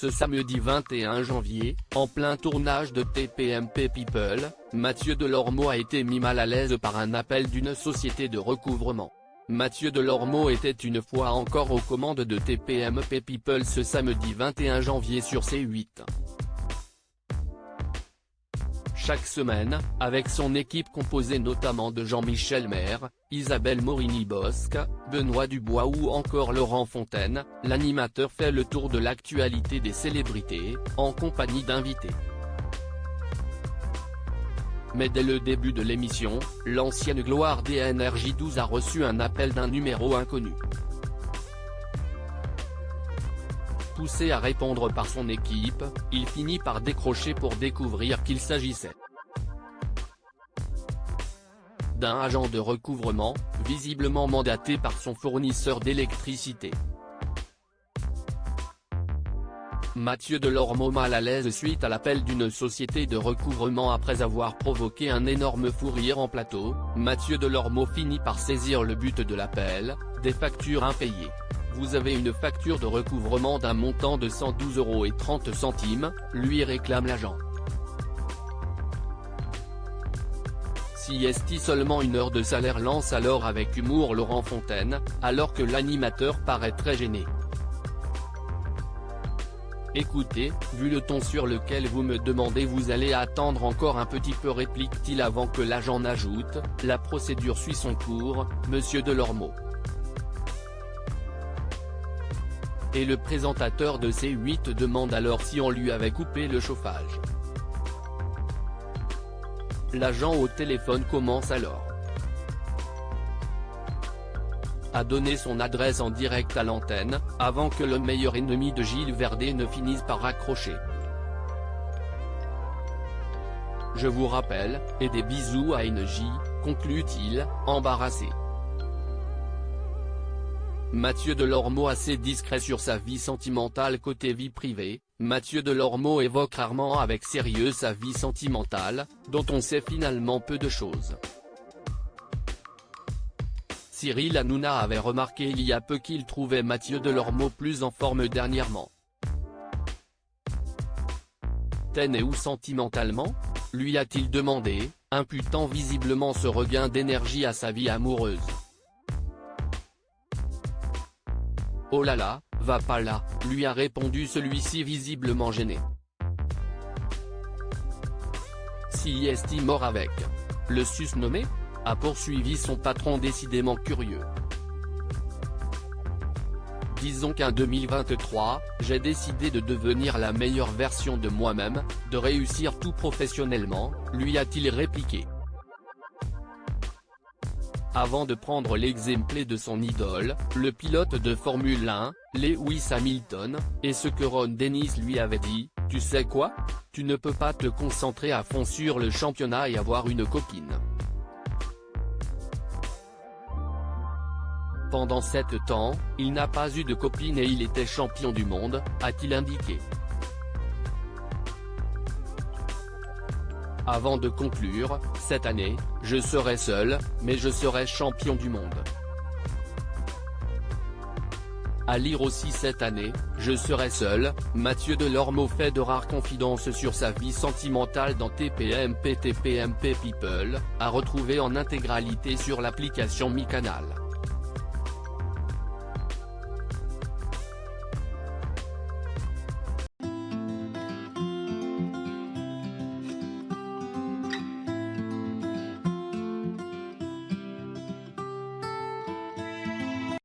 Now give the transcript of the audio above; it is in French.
Ce samedi 21 janvier, en plein tournage de TPMP People, Mathieu Delormeau a été mis mal à l'aise par un appel d'une société de recouvrement. Mathieu Delormeau était une fois encore aux commandes de TPMP People ce samedi 21 janvier sur C8. Chaque semaine, avec son équipe composée notamment de Jean-Michel Maire, Isabelle Morini-Bosc, Benoît Dubois ou encore Laurent Fontaine, l'animateur fait le tour de l'actualité des célébrités, en compagnie d'invités. Mais dès le début de l'émission, l'ancienne gloire des NRJ12 a reçu un appel d'un numéro inconnu. Poussé à répondre par son équipe, il finit par décrocher pour découvrir qu'il s'agissait d'un agent de recouvrement, visiblement mandaté par son fournisseur d'électricité. Mathieu Delormeau mal à l'aise suite à l'appel d'une société de recouvrement après avoir provoqué un énorme fou rire en plateau, Mathieu Delormeau finit par saisir le but de l'appel, des factures impayées. Vous avez une facture de recouvrement d'un montant de 112,30 €, lui réclame l'agent. Si est seulement une heure de salaire, lance alors avec humour Laurent Fontaine, alors que l'animateur paraît très gêné. Écoutez, vu le ton sur lequel vous me demandez, vous allez attendre encore un petit peu, réplique-t-il avant que l'agent n'ajoute, la procédure suit son cours, monsieur Delormeau. Et le présentateur de C8 demande alors si on lui avait coupé le chauffage. L'agent au téléphone commence alors à donner son adresse en direct à l'antenne, avant que le meilleur ennemi de Gilles Verdez ne finisse par raccrocher. Je vous rappelle, et des bisous à NJ, conclut-il, embarrassé. Mathieu Delormeau assez discret sur sa vie sentimentale côté vie privée, Mathieu Delormeau évoque rarement avec sérieux sa vie sentimentale, dont on sait finalement peu de choses. Cyril Hanouna avait remarqué il y a peu qu'il trouvait Mathieu Delormeau plus en forme dernièrement. T'en es où sentimentalement ? Lui a-t-il demandé, imputant visiblement ce regain d'énergie à sa vie amoureuse. Oh là là, va pas là, lui a répondu celui-ci visiblement gêné. Si est mort avec le susnommé, a poursuivi son patron décidément curieux. Disons qu'en 2023, j'ai décidé de devenir la meilleure version de moi-même, de réussir tout professionnellement, lui a-t-il répliqué. Avant de prendre l'exemple de son idole, le pilote de Formule 1, Lewis Hamilton, et ce que Ron Dennis lui avait dit, tu sais quoi ? Tu ne peux pas te concentrer à fond sur le championnat et avoir une copine. Pendant 7 temps, il n'a pas eu de copine et il était champion du monde, a-t-il indiqué. Avant de conclure, cette année, je serai seul, mais je serai champion du monde. À lire aussi cette année, je serai seul, Mathieu Delormeau fait de rares confidences sur sa vie sentimentale dans TPMP People, à retrouver en intégralité sur l'application Mi Canal.